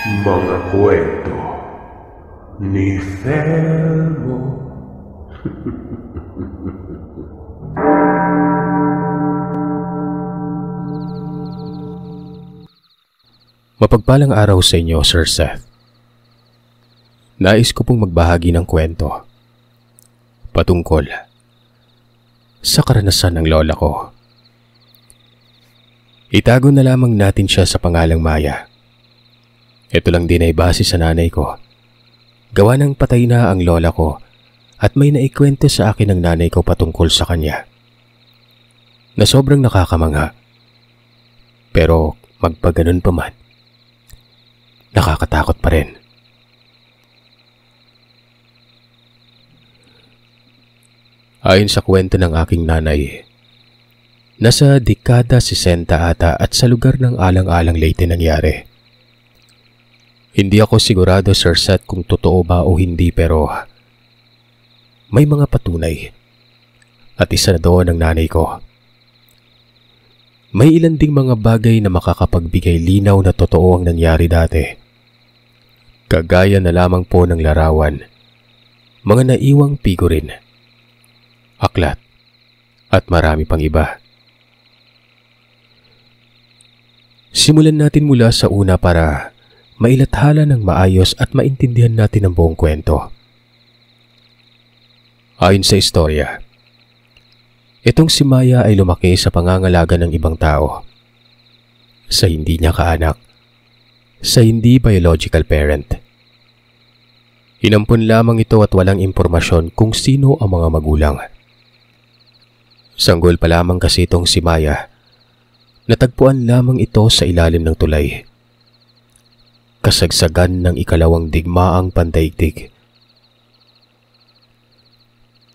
Mga kwento ni Thelmo. Mapagpalang araw sa inyo, Sir Seth. Nais ko pong magbahagi ng kwento patungkol sa karanasan ng lola ko. Itago na lamang natin siya sa pangalang Maya. Ito lang din ay base sa nanay ko. Gawa ng patay na ang lola ko at may naikwento sa akin ng nanay ko patungkol sa kanya na sobrang nakakamangha. Pero magpaganon pa man, nakakatakot pa rin. Ayon sa kwento ng aking nanay, nasa dekada 60 ata at sa lugar ng Alang-Alang Leyte nangyari. Hindi ako sigurado, Sir Seth, kung totoo ba o hindi, pero may mga patunay. At isa na doon ang nanay ko. May ilan ding mga bagay na makakapagbigay linaw na totoo ang nangyari dati. Kagaya na lamang po ng larawan, mga naiwang figurin, aklat, at marami pang iba. Simulan natin mula sa una para mailathala ng maayos at maintindihan natin ang buong kwento. Ayon sa istorya, itong si Maya ay lumaki sa pangangalaga ng ibang tao. Sa hindi niya kaanak, sa hindi biological parent. Inampun lamang ito at walang impormasyon kung sino ang mga magulang. Sanggol pa lamang kasi itong si Maya. Natagpuan lamang ito sa ilalim ng tulay. Kasagsagan ng ikalawang digmaang pandaigdig.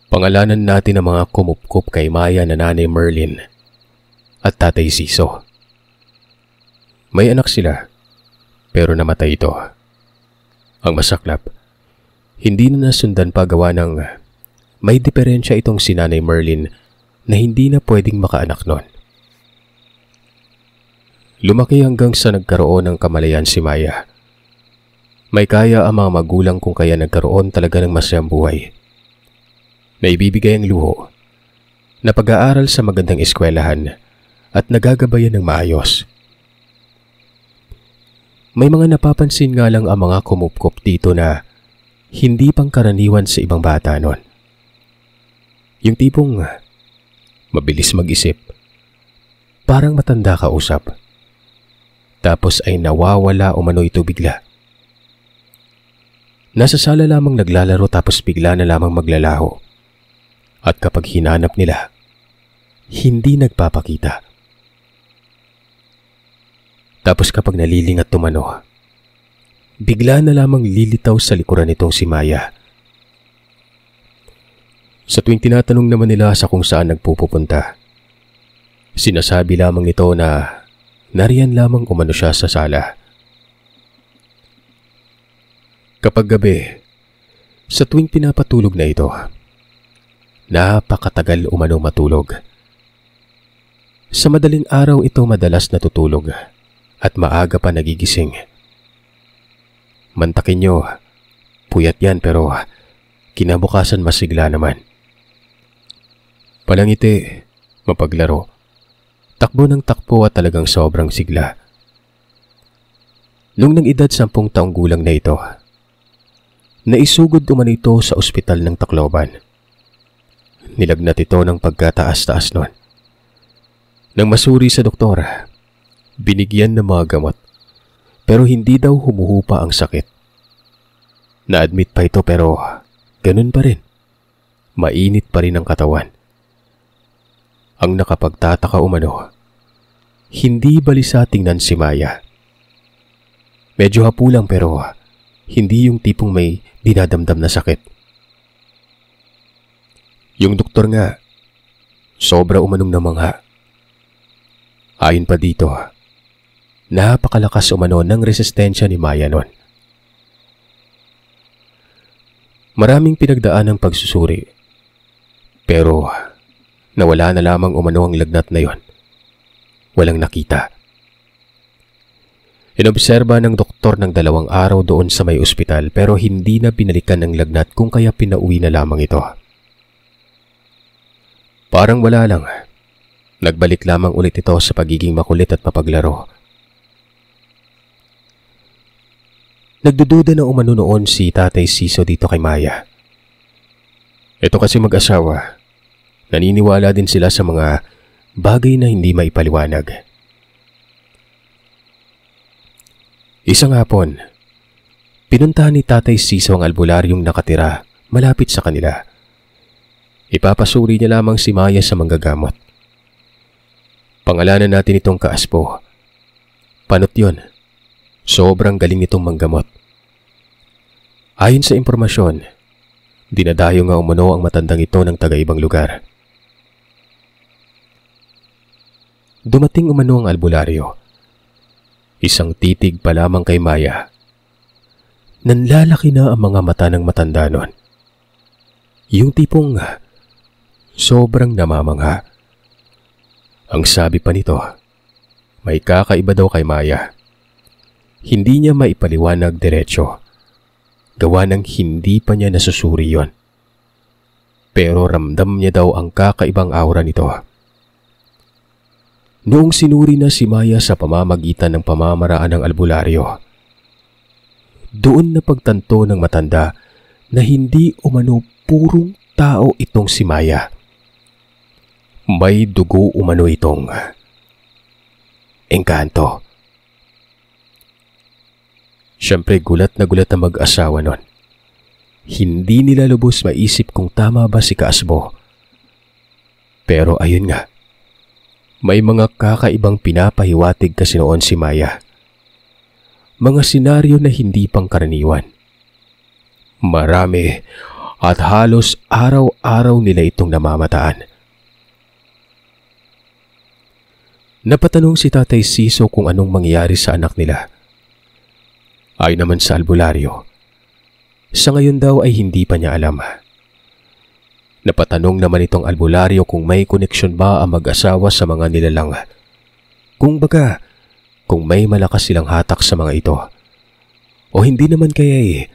Pangalanan natin ang mga kumupkup kay Maya na Nanay Merlin at Tatay Siso. May anak sila, pero namatay ito. Ang masaklap, hindi na nasundan pa gawa ng may diferensya itong si Nanay Merlin na hindi na pwedeng makaanak nun. Lumaki hanggang sa nagkaroon ng kamalayan si Maya. May kaya ang mga magulang kung kaya nagkaroon talaga ng masayang buhay. Naibibigay ang luho, na pag-aaral sa magandang eskwelahan at nagagabayan ng maayos. May mga napapansin nga lang ang mga kumupkop dito na hindi pangkaraniwan sa ibang bata nun. Yung tipong mabilis mag-isip, parang matanda kausap, tapos ay nawawala o mano ito bigla. Nasa sala lamang naglalaro tapos bigla na lamang maglalaho. At kapag hinanap nila, hindi nagpapakita. Tapos kapag naliling at tumano, bigla na lamang lilitaw sa likuran nitong si Maya. Sa tuwing tinatanong naman nila sa kung saan nagpupunta, sinasabi lamang nito na nariyan lamang umano siya sa sala. Kapag gabi, sa tuwing pinapatulog na ito, napakatagal umano matulog. Sa madaling araw ito madalas natutulog at maaga pa nagigising. Mantakin nyo, puyat yan pero kinabukasan masigla naman. Palangiti, mapaglaro, takbo ng takbo at talagang sobrang sigla. Nung nang edad 10 taong gulang na ito, naisugod umano ito sa ospital ng Tacloban. Nilagnat ito ng pagkataas-taas nun. Nang masuri sa doktor, binigyan ng mga gamot, pero hindi daw humuhupa ang sakit. Na-admit pa ito pero ganun pa rin. Mainit pa rin ang katawan. Ang nakapagtataka umano, hindi balisa tingnan si Maya. Medyo hapulang pero hindi yung tipong may dinadamdam na sakit. Yung doktor nga, sobra umanong namangha. Ayon pa dito, napakalakas umano ng resistensya ni Maya nun. Maraming pinagdaan ng pagsusuri, pero nawala na lamang umano ang lagnat na yon. Walang nakita. Inobserba ng doktor ng 2 araw doon sa may ospital pero hindi na binalikan ng lagnat kung kaya pinauwi na lamang ito. Parang wala lang. Nagbalik lamang ulit ito sa pagiging makulit at mapaglaro. Nagdududa na umano noon si Tatay Siso dito kay Maya. Ito kasi mag-asawa. Naniniwala din sila sa mga bagay na hindi maipaliwanag. Isang hapon, pinuntahan ni Tatay Siso ang albularyong nakatira malapit sa kanila. Ipapasuri niya lamang si Maya sa manggagamot. Pangalanan natin itong Kaaspo. Panot yun. Sobrang galing nitong manggamot. Ayon sa impormasyon, dinadayo nga umano ang matandang ito ng taga-ibang lugar. Dumating umano ang albularyo. Isang titig pa lamang kay Maya. Nanlalaki na ang mga mata ng matanda nun. Yung tipong sobrang namamangha. Ang sabi pa nito, may kakaiba daw kay Maya. Hindi niya maipaliwanag diretsyo. Gawa ng hindi pa niya nasusuri yon. Pero ramdam niya daw ang kakaibang aura nito. Noong sinuri na si Maya sa pamamagitan ng pamamaraan ng albularyo, doon na pagtanto ng matanda na hindi umano purong tao itong si Maya. May dugo umano itong engkanto. Siyempre gulat na gulat ang mag-asawa nun. Hindi nila lubos maisip kung tama ba si Kaasbo. Pero ayun nga, may mga kakaibang pinapahiwatig kasi noon si Maya. Mga senaryo na hindi pangkaraniwan. Marami at halos araw-araw nila itong namamataan. Napatanong si Tatay Siso kung anong mangyayari sa anak nila. Ay naman sa albularyo, sa ngayon daw ay hindi pa niya alam. Napatanong naman itong albularyo kung may koneksyon ba ang mag-asawa sa mga nilalang. Kung may malakas silang hatak sa mga ito. O hindi naman kaya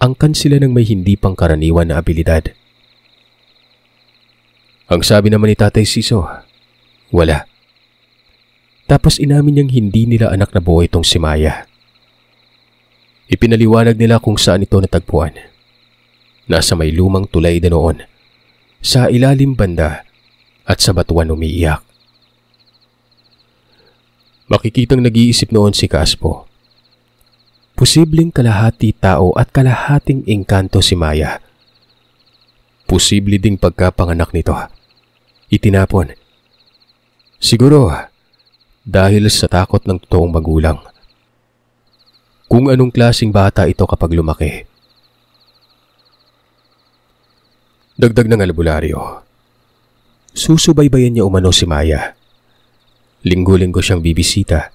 angkan sila ng may hindi pangkaraniwan na abilidad. Ang sabi naman ni Tatay Siso, wala. Tapos inamin niyang hindi nila anak na buhay itong si Maya. Ipinaliwanag nila kung saan ito natagpuan. Nasa may lumang tulay na noon, sa ilalim banda at sa batuan umiiyak. Makikitang nag-iisip noon si Kaaspo. Posibleng kalahati tao at kalahating engkanto si Maya. Posible ding pagkapanganak nito. Itinapon. Siguro dahil sa takot ng totoong magulang. Kung anong klaseng bata ito kapag lumaki. Dagdag ng albularyo. Susubaybayan niya umano si Maya. Linggo-linggo siyang bibisita.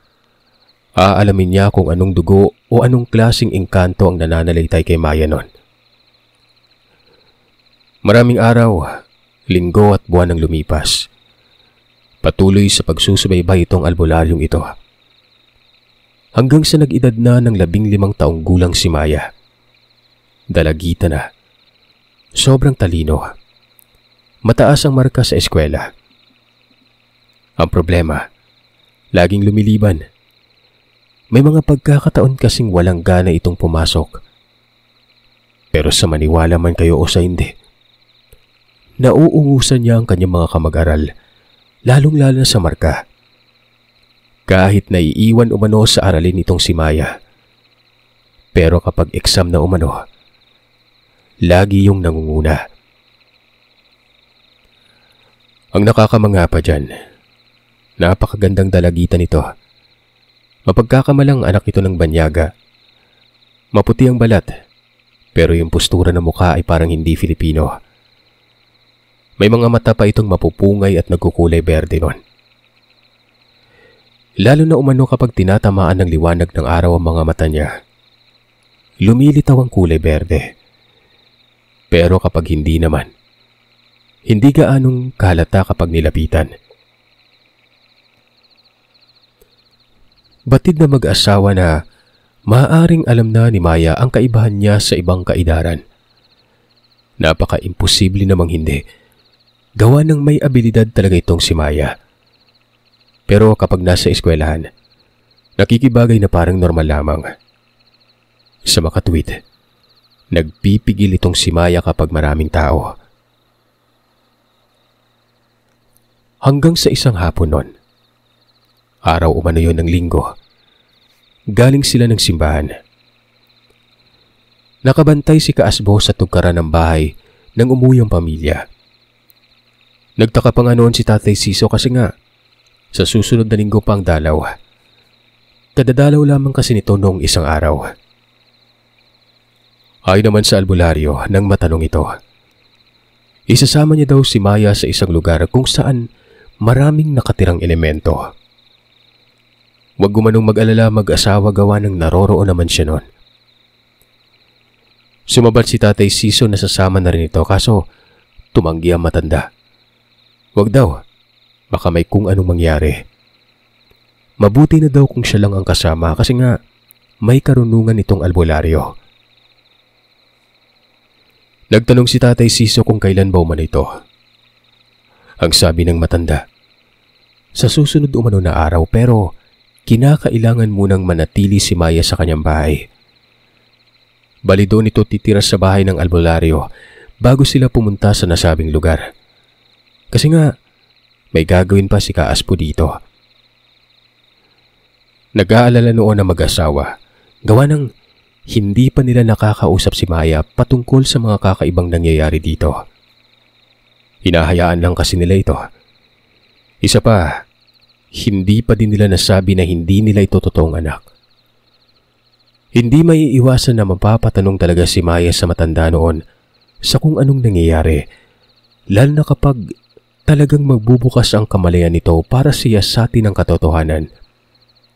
Aalamin niya kung anong dugo o anong klaseng engkanto ang nananalaytay kay Maya nun. Maraming araw, linggo at buwan ang lumipas. Patuloy sa pagsusubaybay itong albularyong ito. Hanggang sa nag-edad na ng 15 taong gulang si Maya. Dalagita na. Sobrang talino. Mataas ang marka sa eskwela. Ang problema, laging lumiliban. May mga pagkakataon kasing walang gana itong pumasok. Pero sa maniwala man kayo o sa hindi, nauungusan niya ang kanyang mga kamag-aral, lalong-lalo na sa marka. Kahit naiiwan umano sa aralin itong si Maya. Pero kapag exam na umano, lagi yung nangunguna. Ang nakakamangha pa dyan, napakagandang dalagitan ito. Mapagkakamalang anak ito ng banyaga. Maputi ang balat, pero yung postura ng mukha ay parang hindi Filipino. May mga mata pa itong mapupungay at nagkukulay berde nun. Lalo na umano kapag tinatamaan ng liwanag ng araw ang mga mata niya. Lumilitaw ang kulay berde. Pero kapag hindi naman, hindi gaanong kahalata kapag nilapitan. Batid na mag-asawa na maaaring alam na ni Maya ang kaibahan niya sa ibang kaidaran. Napaka-imposible namang hindi. Gawa ng may abilidad talaga itong si Maya. Pero kapag nasa eskwelahan, nakikibagay na parang normal lamang. Sa makatwid, nagpipigil itong si Maya kapag maraming tao. Hanggang sa isang hapon nun, araw umano yun ng linggo, galing sila ng simbahan. Nakabantay si Kaasbo sa tugkaran ng bahay ng umuyang pamilya. Nagtaka pa nga noon si Tatay Siso kasi nga, sa susunod na linggo pa ang dalaw. Kadadalaw lamang kasi nito noong isang araw. Ayon naman sa albularyo nang matanong ito, isasama niya daw si Maya sa isang lugar kung saan maraming nakatirang elemento. Huwag gumanong mag-alala mag-asawa gawa ng naroroon naman siya noon. Sumabat si Tatay Siso na sasama na rin ito kaso tumanggi ang matanda. Huwag daw, baka may kung anong mangyari. Mabuti na daw kung siya lang ang kasama kasi nga may karunungan itong albularyo. Nagtanong si Tatay Siso kung kailan ba umano ito. Ang sabi ng matanda, sa susunod umano na araw pero kinakailangan munang manatili si Maya sa kanyang bahay. Bali doon ito titira sa bahay ng albularyo bago sila pumunta sa nasabing lugar. Kasi nga, may gagawin pa si Kaaspo dito. Nag-aalala noon na mag-asawa, gawa ng hindi pa nila nakakausap si Maya patungkol sa mga kakaibang nangyayari dito. Hinahayaan lang kasi nila ito. Isa pa, hindi pa din nila nasabi na hindi nila ito totoong anak. Hindi maiiwasan na mapapatanong talaga si Maya sa matanda noon sa kung anong nangyayari, lalo na kapag talagang magbubukas ang kamalayan nito para siyasatin ang katotohanan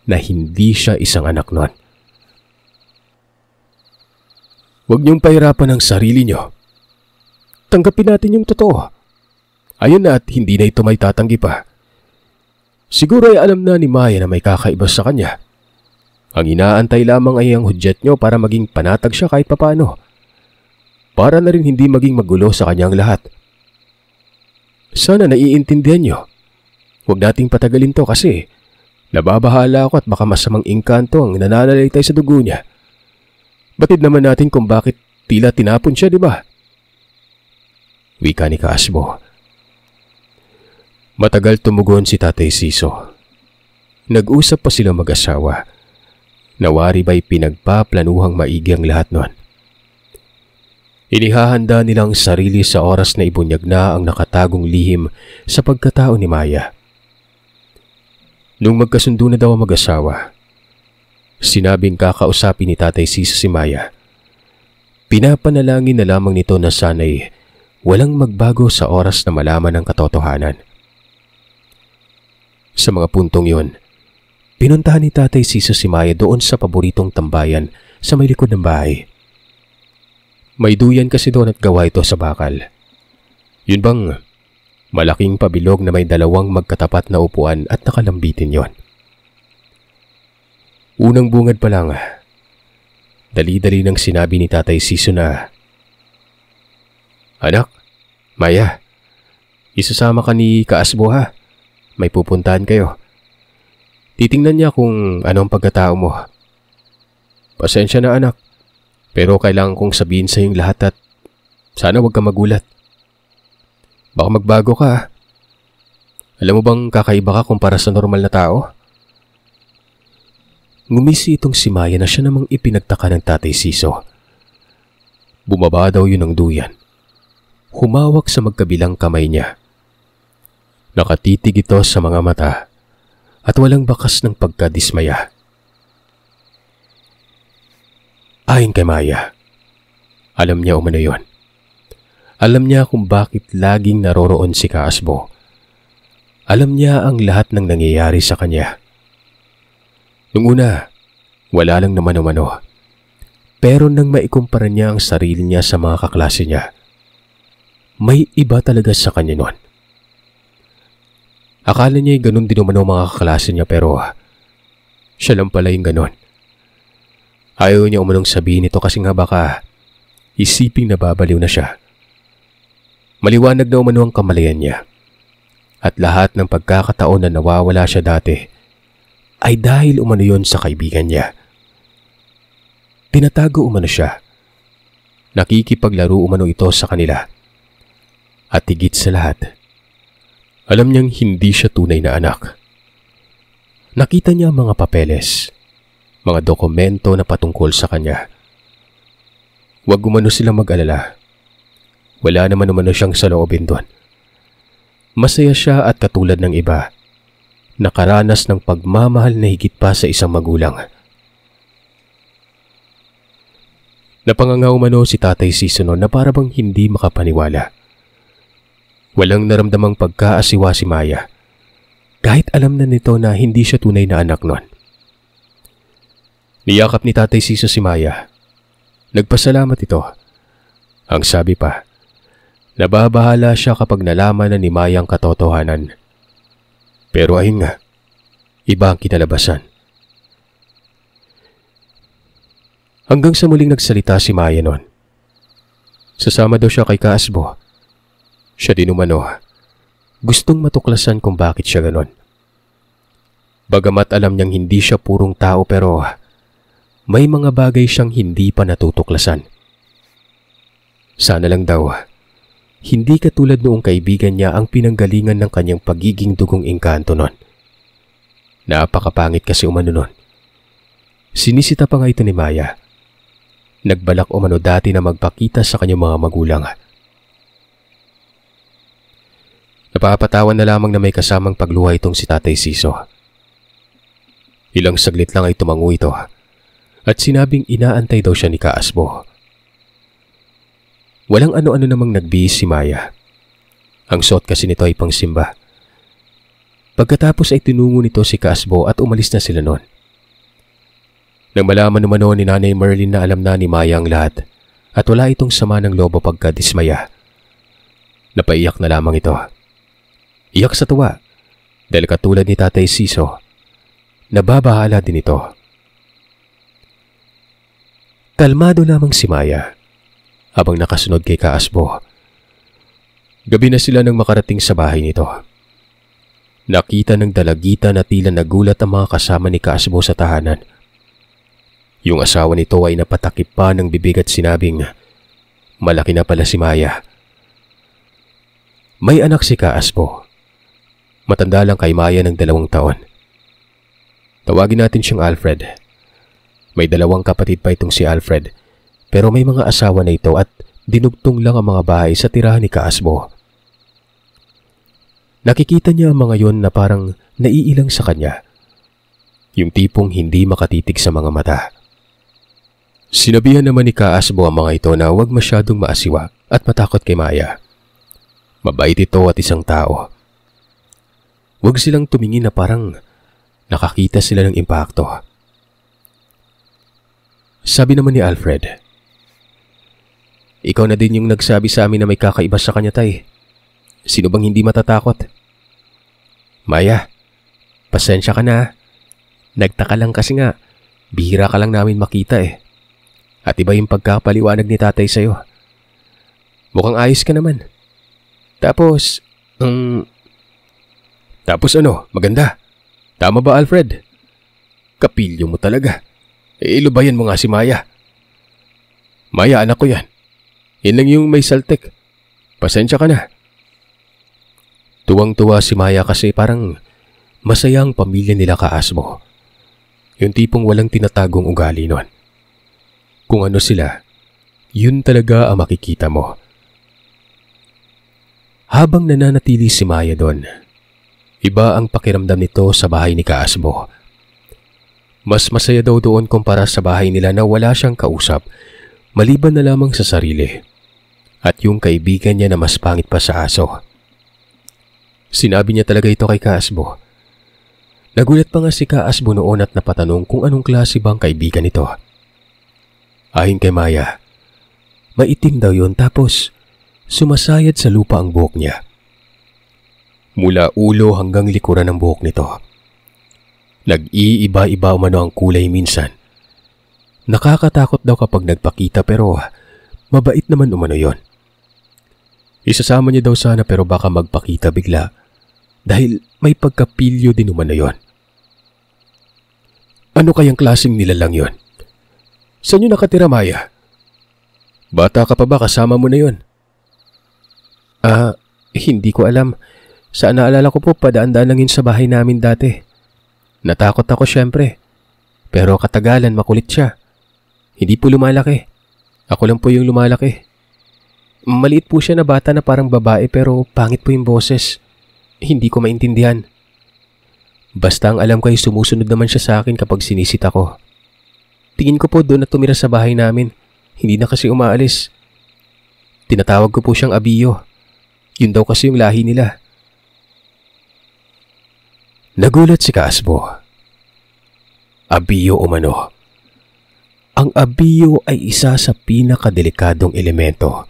na hindi siya isang anak noon. Huwag niyong pahirapan ang sarili niyo. Tanggapin natin yung totoo. Ayun na at hindi na ito may tatanggi pa. Siguro ay alam na ni Maya na may kakaiba sa kanya. Ang inaantay lamang ay ang hudyat niyo para maging panatag siya kahit papano. Para na rin hindi maging magulo sa kanyang lahat. Sana naiintindihan niyo. Huwag nating patagalin to kasi nababahala ako at baka masamang engkanto ang nananalaytay sa dugo niya. Batid naman natin kung bakit tila tinapon siya, di ba? Wika ni Kaasbo. Matagal tumugon si Tatay Siso. Nag-usap pa sila mag-asawa. Nawari ba'y pinagpaplanuhang maigi ang lahat nun. Inihahanda nilang sarili sa oras na ibunyag na ang nakatagong lihim sa pagkatao ni Maya. Nung magkasundo na daw ang mag-asawa, sinabing kakausapin ni Tatay Siso si Maya. Pinapanalangin na lamang nito na sana'y walang magbago sa oras na malaman ang katotohanan. Sa mga puntong yon, pinuntahan ni Tatay Siso si Maya doon sa paboritong tambayan sa may likod ng bahay. May duyan kasi doon at gawa ito sa bakal. Yun bang malaking pabilog na may dalawang magkatapat na upuan at nakalambitin yon. Unang bungad pa lang, dali-dali nang sinabi ni Tatay Siso na, "Anak, Maya, isasama ka ni Kaasbo ha. May pupuntahan kayo. Titingnan niya kung anong pagkatao mo. Pasensya na anak, pero kailangan kong sabihin sa iyong lahat at sana huwag ka magulat. Baka magbago ka. Alam mo bang kakaiba ka kumpara sa normal na tao?" Ngumisi itong si Maya na siya namang ipinagtaka ng Tatay Siso. Bumaba daw yun ng duyan. Humawak sa magkabilang kamay niya. Nakatitig ito sa mga mata at walang bakas ng pagkadismaya. Ayon kay Maya, alam niya umano yun. Alam niya kung bakit laging naroroon si Kaasbo. Alam niya ang lahat ng nangyayari sa kanya. Nung una, wala lang naman umano. Pero nang maikumpara niya ang sarili niya sa mga kaklase niya, may iba talaga sa kanya noon. Akala niya ganun din umano mga kaklase niya pero Siya lang pala yung ganon. Ayaw niya umunong sabihin ito kasi nga baka isiping nababaliw na siya. Maliwanag na umano ang kamalayan niya. At lahat ng pagkakataon na nawawala siya dati ay dahil umano yon sa kaibigan niya. Tinatago umano siya. Nakikipaglaro umano ito sa kanila. At higit sa lahat, alam niyang hindi siya tunay na anak. Nakita niya mga papeles, mga dokumento na patungkol sa kanya. Huwag umano silang mag-alala. Wala naman umano siyang saloobin doon. Masaya siya at katulad ng iba, nakaranas ng pagmamahal na higit pa sa isang magulang. Napangangaw umano si Tatay Siso noon na para bang hindi makapaniwala. Walang naramdamang pagkaasiwa si Maya, kahit alam na nito na hindi siya tunay na anak noon. Niyakap ni Tatay Siso si Maya. Nagpasalamat ito. Ang sabi pa, nababahala siya kapag nalaman na ni Maya ang katotohanan. Pero ayun nga, iba ang kinalabasan. Hanggang sa muling nagsalita si Maya noon. Sasama daw siya kay Kaasbo. Siya din umano, gustong matuklasan kung bakit siya ganon. Bagamat alam niyang hindi siya purong tao pero may mga bagay siyang hindi pa natutuklasan. Sana lang daw, hindi katulad noong kaibigan niya ang pinanggalingan ng kanyang pagiging dugong engkanto noon. Napakapangit kasi umano noon. Sinisita pa nga ito ni Maya. Nagbalak umano dati na magpakita sa kanyang mga magulang. Napapatawan na lamang na may kasamang pagluha itong si Tatay Siso. Ilang saglit lang ay tumango ito at sinabing inaantay daw siya ni Kaasbo. Walang ano-ano namang nagbihis si Maya. Ang suot kasi nito ay pangsimba. Pagkatapos ay tinungo nito si Kaasbo at umalis na sila noon. Nang malaman naman ni Nanay Merlin na alam na ni Maya ang lahat at wala itong sama ng loob o pagkadismaya, napaiyak na lamang ito. Iyak sa tuwa dahil katulad ni Tatay Siso, nababahala din ito. Kalmado lamang si Maya habang nakasunod kay Kaasbo. Gabi na sila nang makarating sa bahay nito. Nakita ng dalagitan na tila nagulat ang mga kasama ni Kaasbo sa tahanan. Yung asawa nito ay napatakip pa ng bibig at sinabing, malaki na pala si Maya. May anak si Kaasbo. Matanda lang kay Maya ng 2 taon. Tawagin natin siyang Alfred. May 2 kapatid pa itong si Alfred, pero may mga asawa na ito at dinugtong lang ang mga bahay sa tirahan ni Kaasbo. Nakikita niya ang mga yon na parang naiilang sa kanya. Yung tipong hindi makatitig sa mga mata. Sinabihan naman ni Kaasbo ang mga ito na huwag masyadong maasiwa at matakot kay Maya. Mabait ito at isang tao. Huwag silang tumingin na parang nakakita sila ng impakto. Sabi naman ni Alfred, ikaw na din yung nagsabi sa amin na may kakaiba sa kanya, Tay. Sino bang hindi matatakot? Maya, pasensya ka na. Nagtaka lang kasi nga, bihira ka lang namin makita eh. At iba yung pagkapaliwanag ni Tatay sa'yo. Mukhang ayos ka naman. Tapos ano, maganda. Tama ba, Alfred? Kapilyo mo talaga. Ilubayan mo nga si Maya. Maya, anak ko yan. Yan lang yung may saltek. Pasensya ka na. Tuwang-tuwa si Maya kasi parang masaya ang pamilya nila Kaasbo. Yung tipong walang tinatagong ugali nun. Kung ano sila, yun talaga ang makikita mo. Habang nananatili si Maya doon, iba ang pakiramdam nito sa bahay ni Kaasbo. Mas masaya daw doon kumpara sa bahay nila na wala siyang kausap, maliban na lamang sa sarili. At yung kaibigan niya na mas pangit pa sa aso. Sinabi niya talaga ito kay Kaasbo. Nagulat pa nga si Kaasbo noon at napatanong kung anong klase bang kaibigan ito. Ayon kay Maya, maitim daw yun tapos sumasayad sa lupa ang buhok niya. Mula ulo hanggang likuran ng buhok nito. Nag-iiba-iba umano ang kulay minsan. Nakakatakot daw kapag nagpakita pero mabait naman umano yon. Isasama niya daw sana pero baka magpakita bigla dahil may pagkapilyo din umano yon. Ano kayang klaseng nilalang yon? Saan yun nakatira, Maya? Bata ka pa ba kasama mo na yon? Hindi ko alam. Sa naalala ko po, padaan-daan lang yun sa bahay namin dati. Natakot ako syempre. Pero katagalan makulit siya. Hindi po lumalaki. Ako lang po yung lumalaki. Maliit po siya na bata na parang babae pero pangit po yung boses. Hindi ko maintindihan. Basta ang alam ko ay sumusunod naman siya sa akin kapag sinisit ako. Tingin ko po doon na tumira sa bahay namin. Hindi na kasi umaalis. Tinatawag ko po siyang Abiyo. Yun daw kasi yung lahi nila. Nagulat si Kaasbo. Abiyo umano. Ang abiyo ay isa sa pinakadelikadong elemento.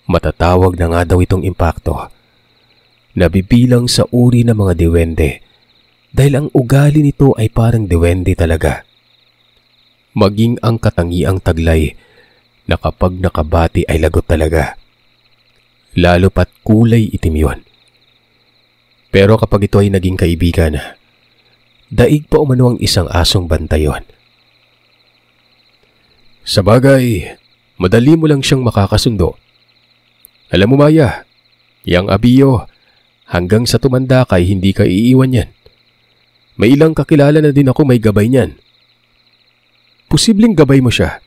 Matatawag na nga daw itong impakto. Nabibilang sa uri ng mga diwende dahil ang ugali nito ay parang diwende talaga. Maging ang katangiang taglay na kapag nakabati ay lagot talaga. Lalo pat kulay itim yon. Pero kapag ito ay naging kaibigan, daig pa umano ang isang asong bantayon. Sa bagay, madali mo lang siyang makakasundo. Alam mo, Maya, yang Abiyo, hanggang sa tumanda ka ay hindi ka iiwan yan. May ilang kakilala na din ako may gabay niyan. Posibleng gabay mo siya.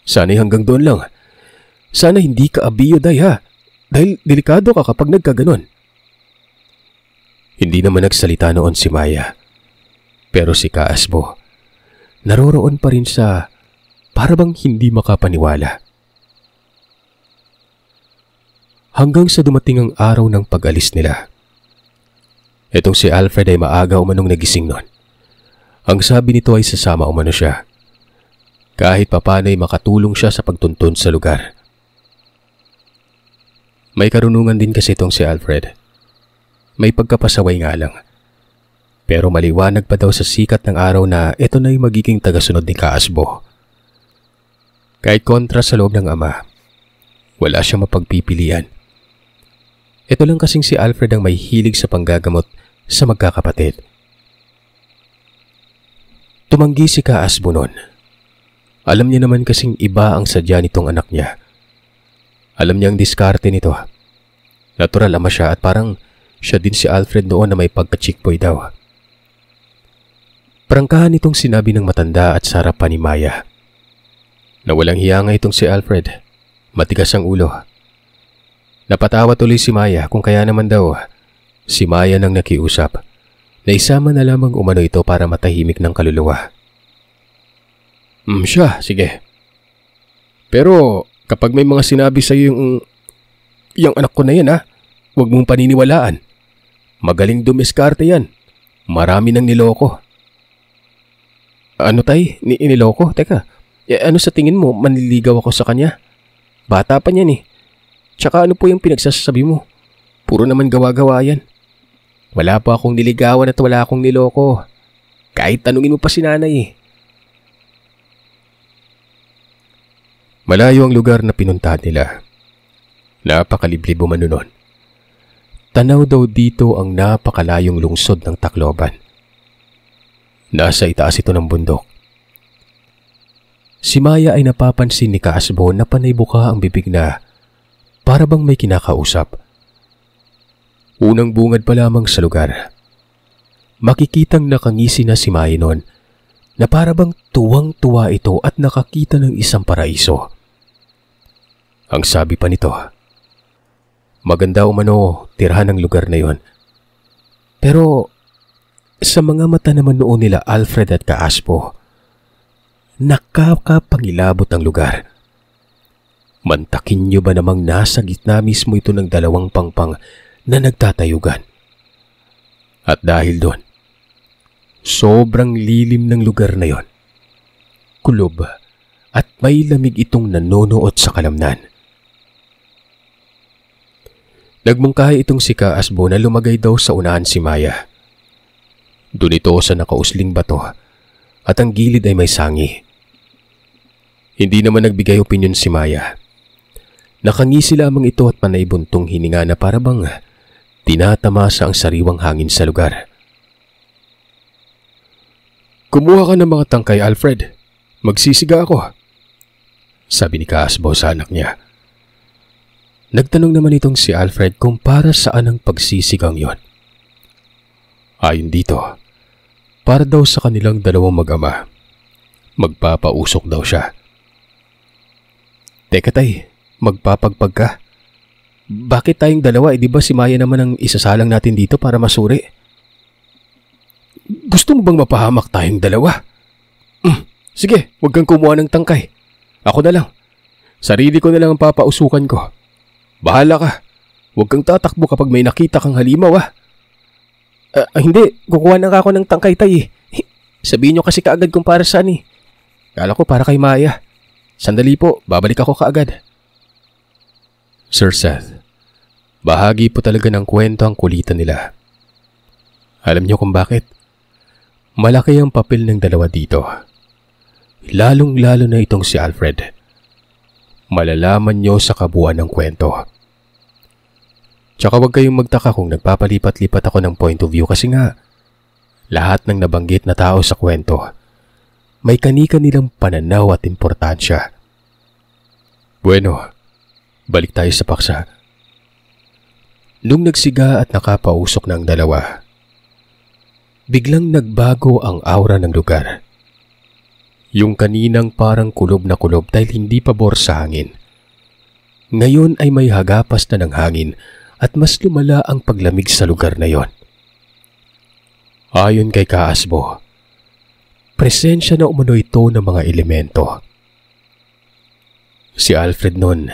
Sana'y hanggang doon lang. Sana hindi ka Abiyo, day ha. Dahil delikado ka kapag nagkaganon. Hindi naman nagsalita noon si Maya. Pero si Kaasbo, naroroon pa rin sa para bang hindi makapaniwala. Hanggang sa dumating ang araw ng pag-alis nila. Itong si Alfred ay maaga umanong nagising noon. Ang sabi nito ay sasama umano siya. Kahit papano ay makatulong siya sa pagtuntun sa lugar. May karunungan din kasi itong si Alfred. May pagkapasaway nga lang. Pero maliwanag pa daw sa sikat ng araw na ito na yung magiging tagasunod ni Kaasbo. Kahit kontra sa loob ng ama, wala siyang mapagpipilian. Ito lang kasing si Alfred ang may hilig sa panggagamot sa magkakapatid. Tumanggi si Kaasbo noon. Alam niya naman kasing iba ang sadya nitong anak niya. Alam niya ang diskarte nito. Natural ama siya at parang siya din si Alfred noon na may pagka-chickboy daw. Prangkahan itong sinabi ng matanda at sarap pa ni Maya. Na walang hiya nga itong si Alfred. Matigas ang ulo. Napatawa tuloy si Maya kung kaya naman daw si Maya nang nakiusap na isama na lamang umano ito para matahimik ng kaluluwa. Siya, sige. Pero kapag may mga sinabi sa iyo yung anak ko na yan huwag mong paniniwalaan. Magaling dumiskarte yan. Marami nang niloko. Ano tay? Niloko? Teka. Ano sa tingin mo, manliligaw ako sa kanya? Bata pa niyan eh. Tsaka ano po yung pinagsasabi mo? Puro naman gawa-gawa yan. Wala pa akong niligawan at wala akong niloko. Kahit tanungin mo pa si nanay eh. Malayo ang lugar na pinuntahan nila. Napakaliblib umano nun. Tanaw daw dito ang napakalayong lungsod ng Tacloban. Nasa itaas ito ng bundok. Si Maya ay napapansin ni Kaasbo na panay buka ang bibig na para bang may kinakausap. Unang bungad pa lamang sa lugar. Makikitang nakangisi na si Maya noon na para bang tuwang-tuwa ito at nakakita ng isang paraiso. Ang sabi pa nito, maganda umano tirahan ng lugar na yon. Pero sa mga mata naman noon nila Alfred at Kaasbo, nakakapangilabot ang lugar. Mantakin niyo ba namang nasa gitna mismo ito ng dalawang pangpang na nagtatayugan? At dahil doon, sobrang lilim ng lugar na yon. Kulob at may lamig itong nanonood sa kalamnan. Nagmungkahi itong si Kaasbo na lumagay daw sa unahan si Maya. Doon ito sa nakausling bato at ang gilid ay may sangi. Hindi naman nagbigay opinyon si Maya. Nakangisi lamang ito at panay buntong hininga na para bang tinatamasa ang sariwang hangin sa lugar. "Kumuha ka ng mga tangkay, Alfred. Magsisiga ako," sabi ni Kaasbo sa anak niya. Nagtanong naman itong si Alfred kung para saan ang pagsisigang yon. Ayon dito, para daw sa kanilang dalawang mag-ama. Magpapausok daw siya. "Teka tay, magpapagpag ka. Bakit tayong dalawa? Di ba si Maya naman ang isasalang natin dito para masuri?" "Gusto mo bang mapahamak tayong dalawa?" Sige, huwag kang kumuha ng tangkay. Ako na lang. Sarili ko na lang ang papausukan ko. Bahala ka. Huwag kang tatakbo kapag may nakita kang halimaw Hindi, kukuha na ako ng tangkay tay. Sabihin nyo kasi kaagad kung para saan Kala ko para kay Maya. Sandali po, babalik ako kaagad. Sir Seth, bahagi po talaga ng kwento ang kulitan nila. Alam niyo kung bakit? Malaki ang papel ng dalawa dito. Lalong-lalo na itong si Alfred. Malalaman niyo sa kabuuan ng kwento. Tsaka huwag kayong magtaka kung nagpapalipat-lipat ako ng point of view kasi nga, lahat ng nabanggit na tao sa kwento, may kani-kanilang pananaw at importansya. Bueno, balik tayo sa paksa. Nung nagsiga at nakapausok ng dalawa, biglang nagbago ang aura ng lugar. Yung kaninang parang kulob na kulob dahil hindi pabor sa hangin. Ngayon ay may hagapas na ng hangin at mas lumala ang paglamig sa lugar na yon. Ayon kay Kaasbo, presensya na umano ito ng mga elemento. Si Alfred noon,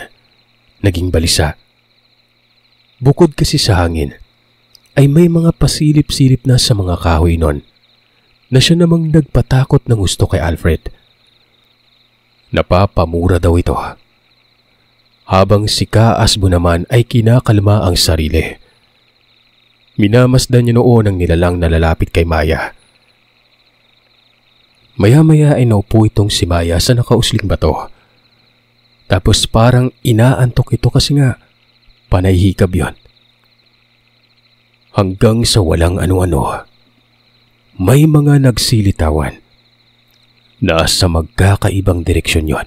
naging balisa. Bukod kasi sa hangin, ay may mga pasilip-silip na sa mga kahoy noon na siya namang nagpatakot ng gusto kay Alfred. Napapamura daw ito. Habang si Kaasbo naman ay kinakalma ang sarili. Minamasdan niya noon ang nilalang na lalapit kay Maya. Maya-maya ay naupo itong si Maya sa nakausling bato. Tapos parang inaantok ito kasi nga panay hikab yon. Hanggang sa walang ano-ano, may mga nagsilitawan. Nasa magkakaibang direksyon yon.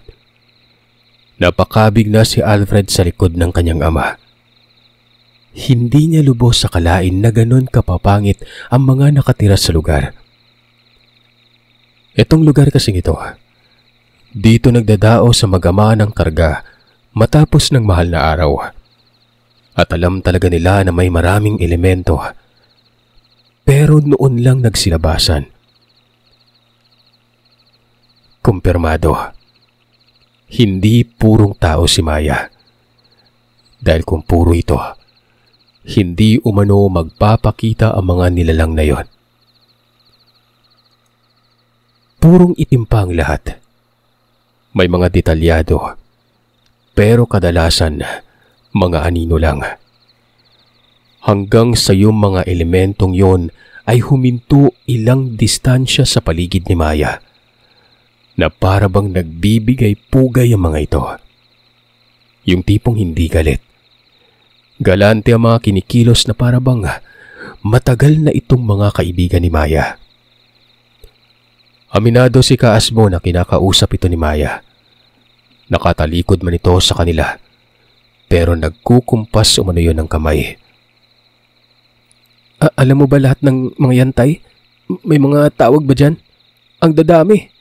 Napakabig na si Alfred sa likod ng kanyang ama. Hindi niya lubos sa kalain na ganon kapapangit ang mga nakatira sa lugar. Itong lugar kasing ito, dito nagdadao sa mag-ama ng karga matapos ng mahal na araw. At alam talaga nila na may maraming elemento. Pero noon lang nagsilabasan. Kumpirmado, hindi purong tao si Maya. Dahil kung puro ito, hindi umano magpapakita ang mga nilalang na yon. Purong itim pa ang lahat. May mga detalyado, pero kadalasan mga anino lang. Hanggang sa yung mga elementong yon ay huminto ilang distansya sa paligid ni Maya, na para bang nagbibigay pugay ang mga ito. Yung tipong hindi galit. Galante ang mga kinikilos na para bang matagal na itong mga kaibigan ni Maya. Aminado si Kaasbo na kinakausap ito ni Maya. Nakatalikod man ito sa kanila, pero nagkukumpas umano yun ng kamay. Alam mo ba lahat ng mga yantay? May mga tawag ba dyan? Ang dadami.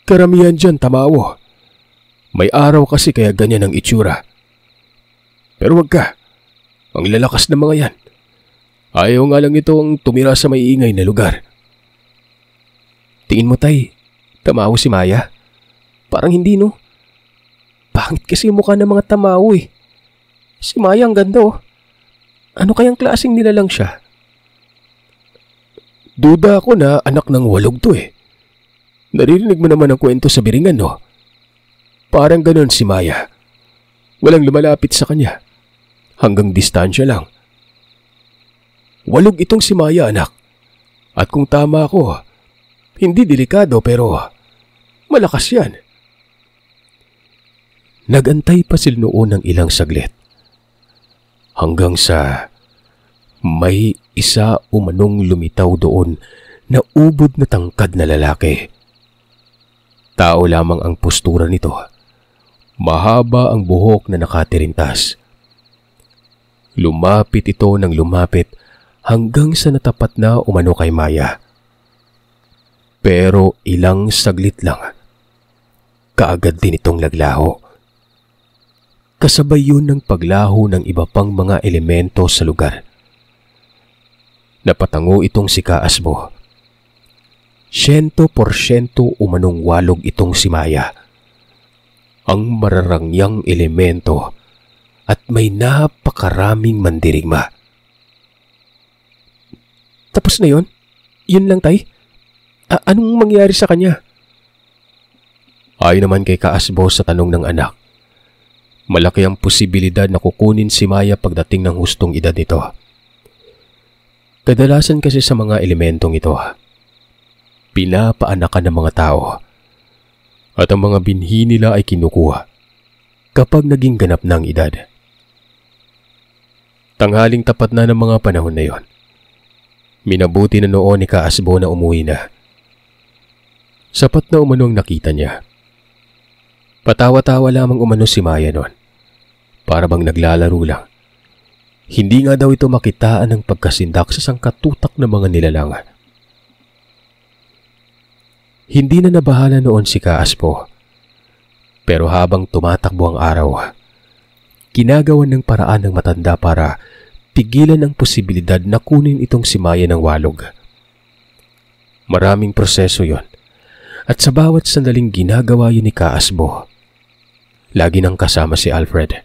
Karamihan dyan tamawo. May araw kasi kaya ganyan ang itsura. Pero wag ka. Ang lalakas ng mga yan. Ayaw nga lang ito ang tumira sa may ingay na lugar. Tingin mo tay, tamawo si Maya? Parang hindi no. Pangit kasi yung mukha ng mga tamawo Si Maya ang ganda Ano kayang klaseng nilalang siya? Duda ako na anak ng walog to Naririnig mo naman ang kwento sa biringan no? Parang ganon si Maya. Walang lumalapit sa kanya. Hanggang distansya lang. Walog itong si Maya anak. At kung tama ako, hindi delikado pero malakas yan. Nagantay pa sila noon ng ilang saglit. Hanggang sa may isa umanong lumitaw doon na ubod na tangkad na lalaki. Tao lamang ang postura nito. Mahaba ang buhok na nakatirintas. Lumapit ito ng lumapit hanggang sa natapat na umano kay Maya. Pero ilang saglit lang, kaagad din itong naglaho. Kasabay yun ng paglaho ng iba pang mga elemento sa lugar. Napatango itong si Kaasbo. 100% umanong walog itong si Maya. Ang mararangyang elemento at may napakaraming mandirigma. Tapos na yun? Yun lang, tay? Anong mangyari sa kanya? Ayon naman kay Kaasbo sa tanong ng anak, malaki ang posibilidad na kukunin si Maya pagdating ng hustong edad nito. Kadalasan kasi sa mga elementong ito, pinapaanakan ng mga tao at ang mga binhi nila ay kinukuha kapag naging ganap na ang edad. Tanghaling tapat na ng mga panahon na yon. Minabuti na noon ni Kaasbo na umuwi na. Sapat na umano ang nakita niya. Patawa-tawa lamang umano si Maya noon. Para bang naglalaro lang. Hindi nga daw ito makitaan ng pagkasindak sa sangkatutak ng mga nilalang. Hindi na nabahala noon si Kaasbo. Pero habang tumatakbo ang araw, ginagawan ng paraan ng matanda para pigilan ang posibilidad na kunin itong si Maya ng walog. Maraming proseso yon. At sa bawat sandaling ginagawa yun ni Kaasbo, lagi nang kasama si Alfred.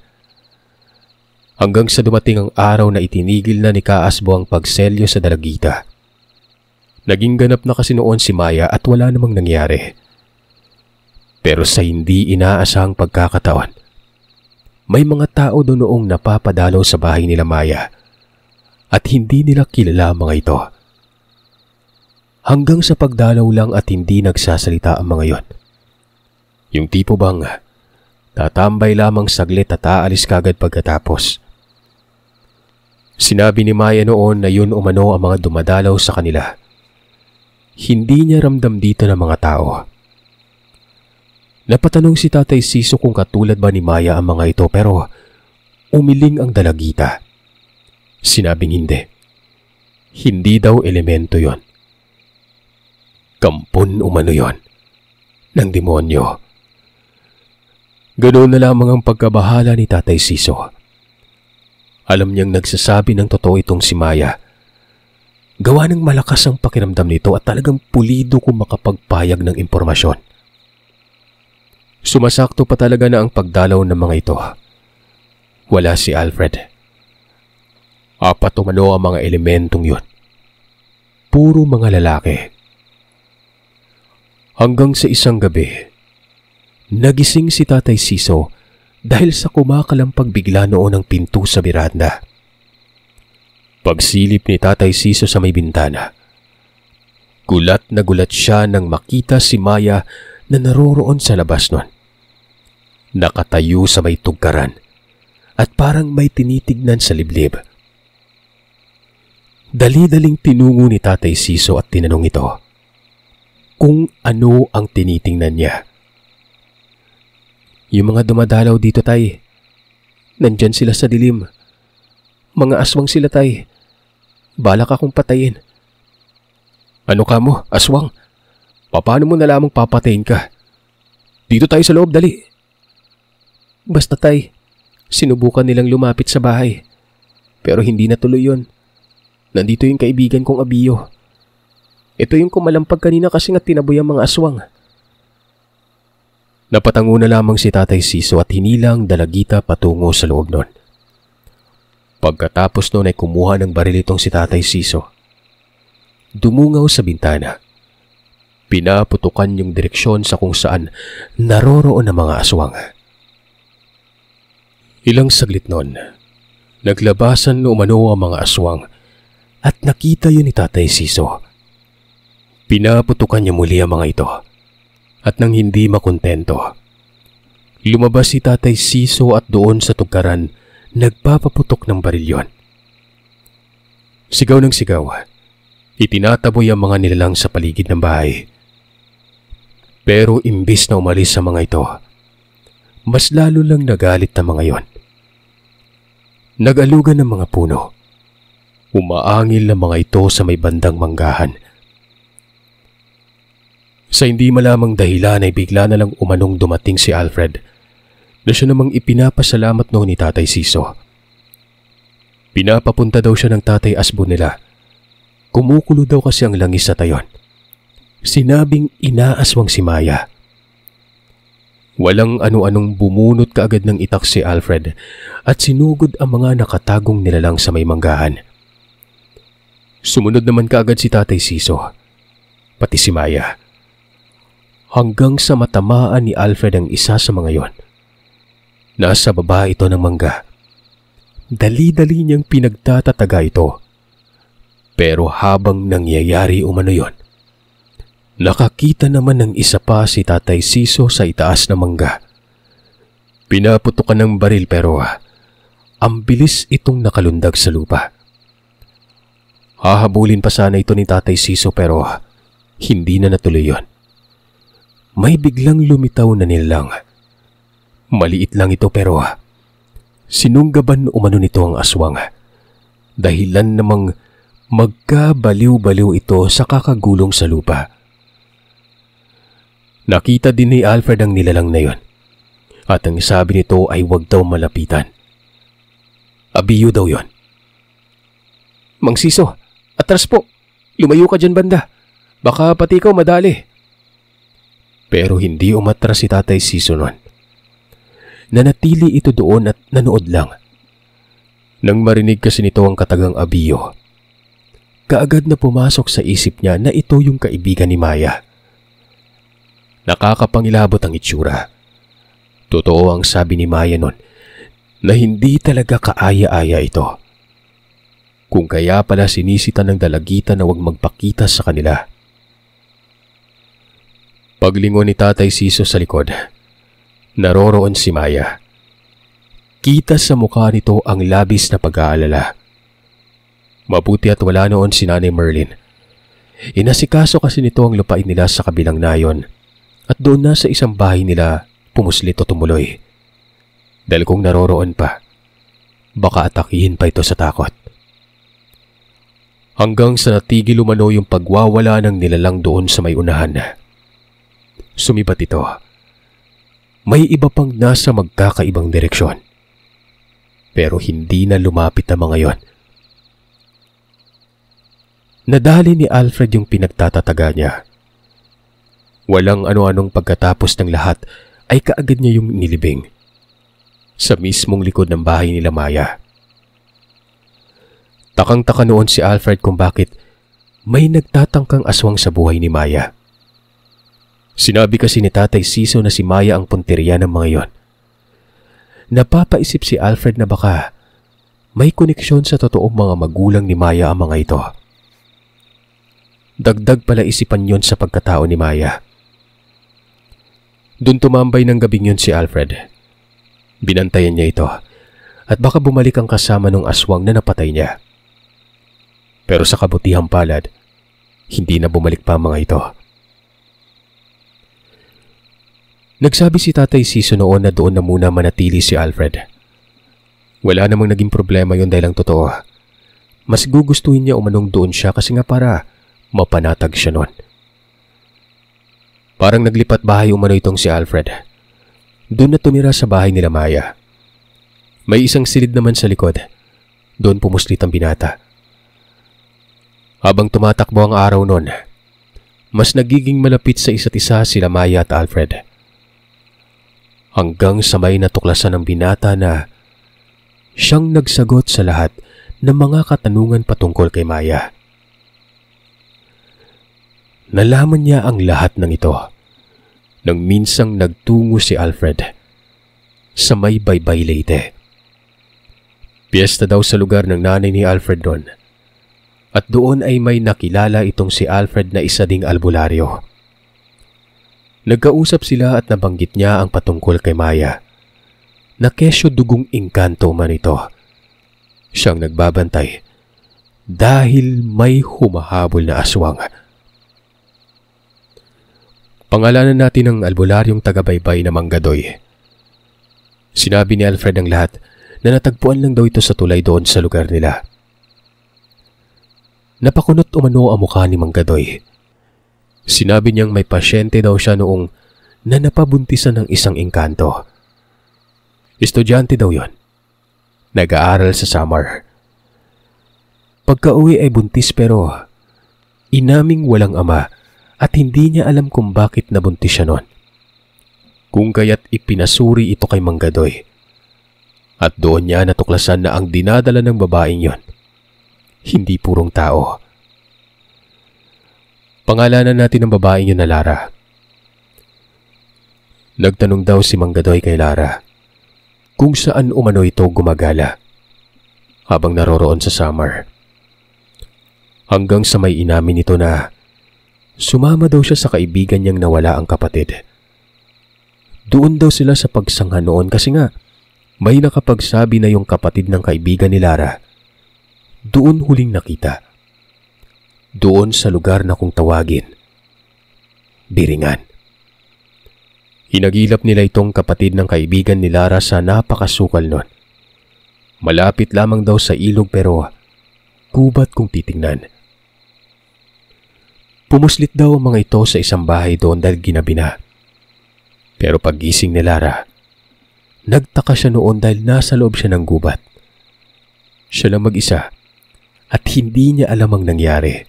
Hanggang sa dumating ang araw na itinigil na ni Kaasbo ang pagselyo sa dalagita. Naging ganap na kasi noon si Maya at wala namang nangyari. Pero sa hindi inaasahang pagkakataon, may mga tao doon noong napapadalaw sa bahay nila Maya at hindi nila kilala ang mga ito. Hanggang sa pagdalaw lang at hindi nagsasalita ang mga yon. Yung tipo bang tatambay lamang saglit at aalis kagad pagkatapos. Sinabi ni Maya noon na yun umano ang mga dumadalaw sa kanila. Hindi niya ramdam dito ng mga tao. Napatanong si Tatay Siso kung katulad ba ni Maya ang mga ito pero umiling ang dalagita. Sinabing hindi. Hindi daw elemento yon. Kampon umano yon ng demonyo. Ganoon na lamang ang pagkabahala ni Tatay Siso. Alam niyang nagsasabi ng totoo itong si Maya. Gawa ng malakas ang pakiramdam nito at talagang pulido kung makapagpayag ng impormasyon. Sumasakto pa talaga na ang pagdalaw ng mga ito. Wala si Alfred. 4 umano ang mga elementong yun. Puro mga lalaki. Hanggang sa isang gabi, nagising si Tatay Siso dahil sa kumakalampag bigla noon ang pinto sa biranda. Pagsilip ni Tatay Siso sa may bintana, gulat na gulat siya nang makita si Maya na naroroon sa labas nun. Nakatayo sa may tugkaran at parang may tinitignan sa liblib. Dali-daling tinungo ni Tatay Siso at tinanong ito kung ano ang tinitingnan niya. Yung mga dumadalaw dito, tay. Nandyan sila sa dilim. Mga aswang sila, tay. Balak akong patayin. Ano ka mo, aswang? Paano mo na lamang papatayin ka? Dito tayo sa loob, dali. Basta, tay. Sinubukan nilang lumapit sa bahay. Pero hindi natuloy yon. Nandito yung kaibigan kong Abiyo. Ito yung kumalampag kanina kasi nga tinaboy ang mga aswang. Napatango na lamang si Tatay Siso at hinilang dalagita patungo sa loob nun. Pagkatapos nun ay kumuha ng baril itong si Tatay Siso. Dumungaw sa bintana. Pinaputukan yung direksyon sa kung saan naroroon ang mga aswang. Ilang saglit nun, naglabasan na umano ang mga aswang at nakita yun ni Tatay Siso. Pinaputukan niya muli ang mga ito at nang hindi makontento, lumabas si Tatay Siso at doon sa tugkaran nagpapaputok ng barilyon. Sigaw ng sigaw, itinataboy ang mga nilalang sa paligid ng bahay. Pero imbis na umalis sa mga ito, mas lalo lang nagalit ang mga yon. Nag-alugan ng mga puno. Umaangil ang mga ito sa may bandang manggahan. Sa hindi malamang dahilan ay bigla na lang umanong dumating si Alfred na siya namang ipinapasalamat noon ni Tatay Siso. Pinapapunta daw siya ng Tatay Asbo nila. Kumukulo daw kasi ang langis sa tayon. Sinabing inaaswang si Maya. Walang ano-anong bumunot kaagad ng itak si Alfred at sinugod ang mga nakatagong nilalang sa may manggahan. Sumunod naman kaagad si Tatay Siso, pati si Maya. Hanggang sa matamaan ni Alfred ang isa sa mga yon. Nasa baba ito ng mangga. Dali-dali niyang pinagtatataga ito. Pero habang nangyayari umano yon, nakakita naman ng isa pa si Tatay Siso sa itaas ng mangga. Pinaputukan ng baril pero ang bilis itong nakalundag sa lupa. Hahabulin pa sana ito ni Tatay Siso pero hindi na natuloy yon. May biglang lumitaw na nilalang. Maliit lang ito pero sinunggaban umano nito ang aswang. Dahilan namang magkabaliw-baliw ito sa kakagulong sa lupa. Nakita din ni Alfred ang nilalang na yon at ang sabi nito ay huwag daw malapitan. Abiyo daw yon. Mang Siso, atras po. Lumayo ka dyan banda. Baka pati ikaw madali. Pero hindi umatras si Tatay Siso noon. Nanatili ito doon at nanood lang. Nang marinig kasi nito ang katagang abiyo, kaagad na pumasok sa isip niya na ito yung kaibigan ni Maya. Nakakapangilabot ang itsura. Totoo ang sabi ni Maya noon na hindi talaga kaaya-aya ito. Kung kaya pala sinisita ng dalagitan na huwag magpakita sa kanila. Paglingon ni Tatay Siso sa likod, naroroon si Maya. Kita sa mukha nito ang labis na pag-aalala. Mabuti at wala noon si Nanay Merlin. Inasikaso kasi nito ang lupain nila sa kabilang nayon at doon na sa isang bahay nila pumuslit o tumuloy. Dahil kung naroroon pa, baka atakihin pa ito sa takot. Hanggang sa natigil umano yung pagwawala ng nilalang doon sa may unahan. Sumibat ito. May iba pang nasa magkakaibang direksyon. Pero hindi na lumapit ang mga yon. Nadali ni Alfred yung pinagtatataga niya. Walang ano-anong pagkatapos ng lahat ay kaagad niya yung nilibing. Sa mismong likod ng bahay nila Maya. Takang-taka noon si Alfred kung bakit may nagtatangkang aswang sa buhay ni Maya. Sinabi kasi ni Tatay Siso na si Maya ang punteriya ng mga yon. Napapaisip si Alfred na baka may koneksyon sa totoong mga magulang ni Maya ang mga ito. Dagdag pala isipan yon sa pagkatao ni Maya. Doon tumambay ng gabing yon si Alfred. Binantayan niya ito at baka bumalik ang kasama ng aswang na napatay niya. Pero sa kabutihang palad, hindi na bumalik pa ang mga ito. Nagsabi si Tatay Siso noon na doon na muna manatili si Alfred. Wala namang naging problema yon dahil ang totoo. Mas gugustuhin niya umanong doon siya kasi nga para mapanatag siya noon. Parang naglipat bahay umano itong si Alfred. Doon na tumira sa bahay nila Maya. May isang silid naman sa likod. Doon pumuslit ang binata. Habang tumatakbo ang araw noon, mas nagiging malapit sa isa't isa sila Maya at Alfred. Hanggang sa may natuklasan ng binata na siyang nagsagot sa lahat ng mga katanungan patungkol kay Maya. Nalaman niya ang lahat ng ito nang minsang nagtungo si Alfred sa may Baybay Leyte. Piyesta daw sa lugar ng nanay ni Alfred doon At doon ay may nakilala itong si Alfred na isa ding albularyo. Nagkausap sila at nabanggit niya ang patungkol kay Maya, na kesyo dugong engkanto man ito. Siyang nagbabantay dahil may humahabol na aswang. Pangalanan natin ang albularyong tagabaybay na Manggadoy. Sinabi ni Alfred ang lahat na natagpuan lang daw ito sa tulay doon sa lugar nila. Napakunot umano ang mukha ni Manggadoy. Sinabi niyang may pasyente daw siya noong na napabuntisan ng isang engkanto. Estudyante daw yon. Nag-aaral sa Samar. Pagka-uwi ay buntis pero inaming walang ama at hindi niya alam kung bakit nabuntis siya noon. Kung kaya't ipinasuri ito kay Manggadoy. At doon niya natuklasan na ang dinadala ng babaeng yon hindi purong tao. Pangalanan natin ang babaeng yun na Lara. Nagtanong daw si Manggadoy kay Lara kung saan umano ito gumagala habang naroroon sa Samar. Hanggang sa may inamin nito na sumama daw siya sa kaibigan niyang nawala ang kapatid. Doon daw sila sa pagsangha noon kasi nga may nakapagsabi na yung kapatid ng kaibigan ni Lara doon huling nakita. Doon sa lugar na kung tawagin Biringan. Hinagilap nila itong kapatid ng kaibigan ni Lara sa napakasukal nun. Malapit lamang daw sa ilog pero gubat kung titingnan. Pumuslit daw ang mga ito sa isang bahay doon dahil ginabi na. Pero paggising ni Lara, nagtaka siya noon dahil nasa loob siya ng gubat. Siya lang mag-isa at hindi niya alam ang nangyari.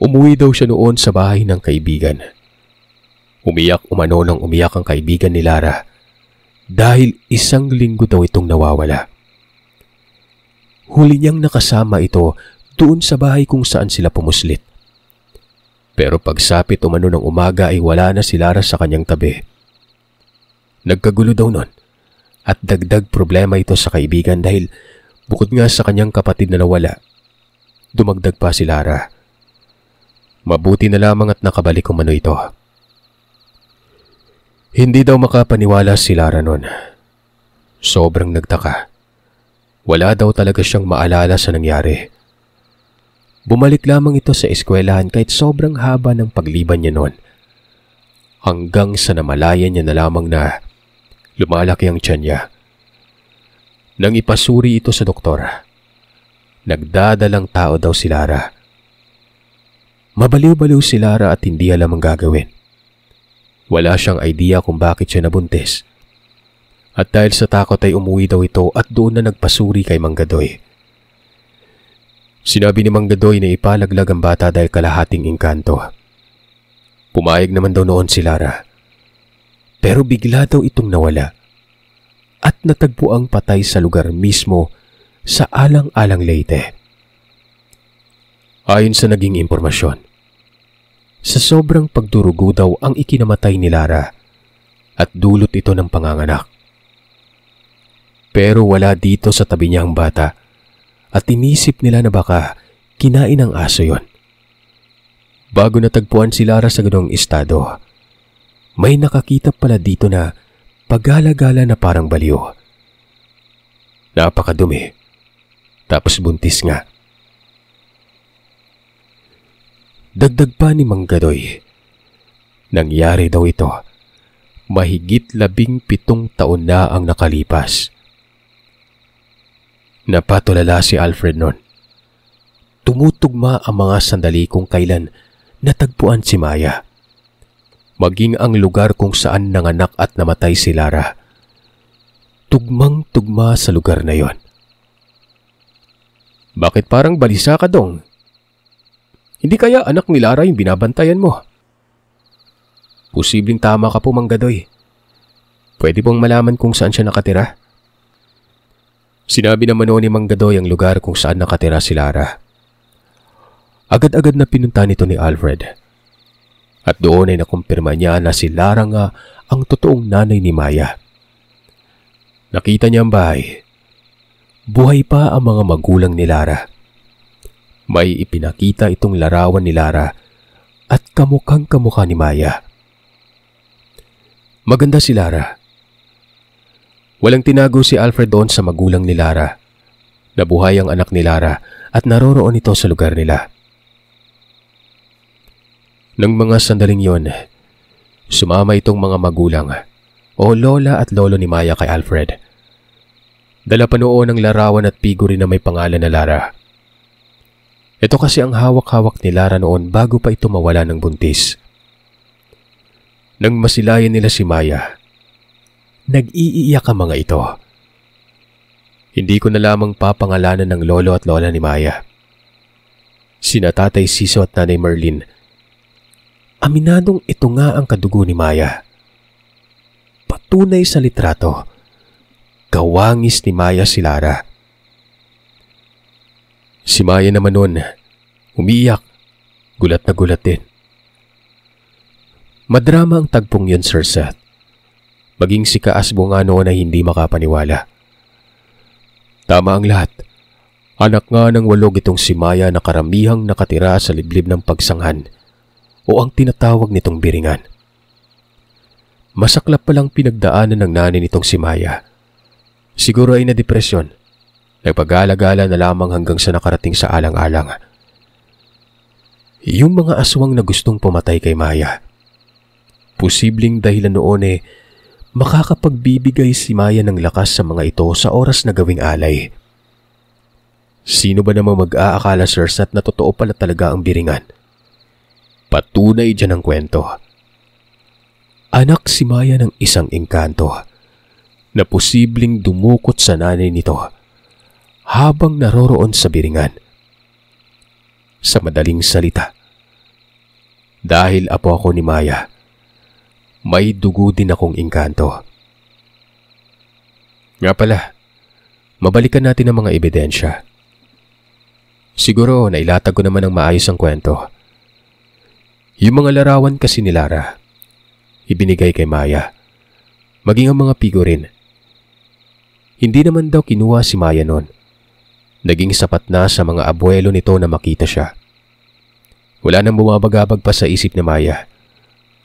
Umuwi daw siya noon sa bahay ng kaibigan. Umiyak umano ng umiyak ang kaibigan ni Lara dahil 1 linggo daw itong nawawala. Huli niyang nakasama ito doon sa bahay kung saan sila pumuslit. Pero pagsapit umano ng umaga ay wala na si Lara sa kanyang tabi. Nagkagulo daw nun at dagdag problema ito sa kaibigan dahil bukod nga sa kanyang kapatid na nawala, dumagdag pa si Lara. Mabuti na lamang at nakabalik umano ito. Hindi daw makapaniwala si Lara nun. Sobrang nagtaka. Wala daw talaga siyang maalala sa nangyari. Bumalik lamang ito sa eskwelahan kahit sobrang haba ng pagliban niya nun. Hanggang sa namalayan niya na lamang na lumalaki ang tiyan niya. Nang ipasuri ito sa doktor, nagdadalang tao daw si Lara. Mabaliw-baliw si Lara at hindi alam ang gagawin. Wala siyang idea kung bakit siya nabuntis. At dahil sa takot ay umuwi daw ito at doon na nagpasuri kay Manggadoy. Sinabi ni Manggadoy na ipalaglag ang bata dahil kalahating engkanto. Pumayag naman daw noon si Lara. Pero bigla daw itong nawala at natagpuang patay sa lugar mismo sa Alang-Alang Leyte. Ayon sa naging impormasyon, sa sobrang pagdurugo daw ang ikinamatay ni Lara at dulot ito ng panganganak. Pero wala dito sa tabi niya ang bata at inisip nila na baka kinain ng aso yon. Bago natagpuan si Lara sa ganong estado, may nakakita pala dito na pagala-gala na parang baliw. Napakadumi. Tapos buntis nga. Dagdag pa ni Manggadoy, nangyari daw ito mahigit 17 taon na ang nakalipas. Napatulala si Alfred nun. Tumutugma ang mga sandali kung kailan natagpuan si Maya. Maging ang lugar kung saan nanganak at namatay si Lara. Tugmang-tugma sa lugar na yon. Bakit parang balisa ka, Dong? Hindi kaya anak ni Lara yung binabantayan mo? Posibleng tama ka po, Manggadoy. Pwede bang malaman kung saan siya nakatira? Sinabi naman noon ni Manggadoy ang lugar kung saan nakatira si Lara. Agad-agad na pinunta nito ni Alfred. At doon ay nakumpirma niya na si Lara nga ang totoong nanay ni Maya. Nakita niya ang bahay. Buhay pa ang mga magulang ni Lara. May ipinakita itong larawan ni Lara at kamukhang kamukha ni Maya. Maganda si Lara. Walang tinago si Alfred doon sa magulang ni Lara. Nabuhay ang anak ni Lara at naroroon ito sa lugar nila. Nang mga sandaling yon, sumama itong mga magulang o lola at lolo ni Maya kay Alfred. Dala pa noon ang larawan at figure na may pangalan na Lara. Ito kasi ang hawak-hawak ni Lara noon bago pa ito mawala ng buntis. Nang masilayan nila si Maya, nag-iiyak ang mga ito. Hindi ko na lamang papangalanan ng lolo at lola ni Maya. Sina Tatay Siso at Nanay Merlin. Aminadong ito nga ang kadugo ni Maya. Patunay sa litrato, kawangis ni Maya si Lara. Si Maya naman noon, umiiyak, gulat na gulat din. Madrama ang tagpong yun, Sir Seth. Maging si Kaasbo nga noon ay hindi makapaniwala. Tama ang lahat. Anak nga ng walog itong si Maya na karamihang nakatira sa liblib ng pagsanghan o ang tinatawag nitong biringan. Masaklap palang pinagdaanan ng nanay nitong si Maya. Siguro ay na-depresyon. Nagpag-alagala na lamang hanggang sa nakarating sa alang-alang. Yung mga aswang na gustong pumatay kay Maya. Posibleng dahilan noon makakapagbibigay si Maya ng lakas sa mga ito sa oras na gawing alay. Sino ba namang mag-aakala, Sir Seth, na totoo pala talaga ang biringan? Patunay dyan ang kwento. Anak si Maya ng isang engkanto na posibleng dumukot sa nanay nito habang naroroon sa biringan. Sa madaling salita, dahil apo ako ni Maya, may dugo din akong engkanto. Nga pala, mabalikan natin ang mga ebidensya. Siguro nailatag ko naman ng maayos ang kwento. Yung mga larawan kasi ni Lara, ibinigay kay Maya, maging ang mga figurine. Hindi naman daw kinuha si Maya noon. Naging sapat na sa mga abuelo nito na makita siya. Wala nang bumabagabag pa sa isip ni Maya.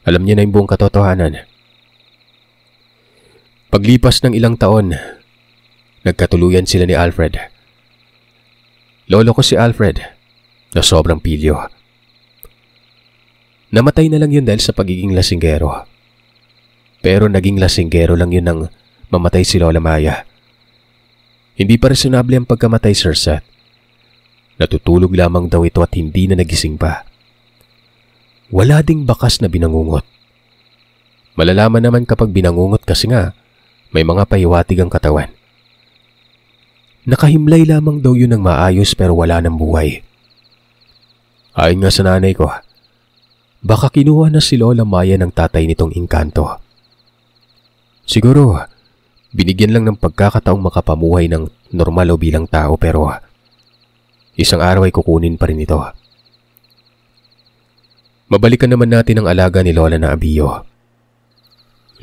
Alam niya na yung buong katotohanan. Paglipas ng ilang taon, nagkatuluyan sila ni Alfred. Lolo ko si Alfred, na sobrang pilyo. Namatay na lang yun dahil sa pagiging lasinggero. Pero naging lasinggero lang yun nang mamatay si Lola Maya. Hindi pa resonable ang pagkamatay, Sir Seth. Natutulog lamang daw ito at hindi na nagising pa. Wala ding bakas na binangungot. Malalaman naman kapag binangungot kasi nga, may mga pahiwatig ang katawan. Nakahimlay lamang daw yun ng maayos pero wala ng buhay. Ayon nga sa nanay ko, baka kinuha na si Lola Maya ng tatay nitong engkanto. Siguro, binigyan lang ng pagkakataong makapamuhay ng normal o bilang tao pero isang araw ay kukunin pa rin ito. Mabalikan naman natin ang alaga ni Lola na Abiyo.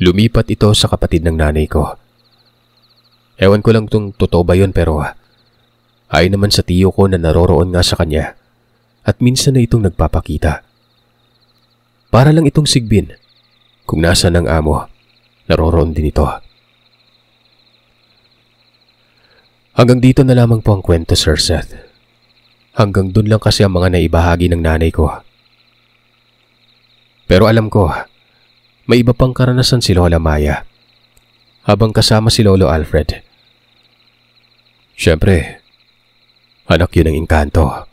Lumipat ito sa kapatid ng nanay ko. Ewan ko lang kung totoo ba yun pero ayon naman sa tiyo ko na naroroon nga sa kanya at minsan na itong nagpapakita. Para lang itong sigbin kung nasaan ang amo, naroroon din ito. Hanggang dito na lamang po ang kwento, Sir Seth. Hanggang dun lang kasi ang mga naibahagi ng nanay ko. Pero alam ko, may iba pang karanasan si Lola Maya habang kasama si Lolo Alfred. Siyempre, anak yun ng engkanto.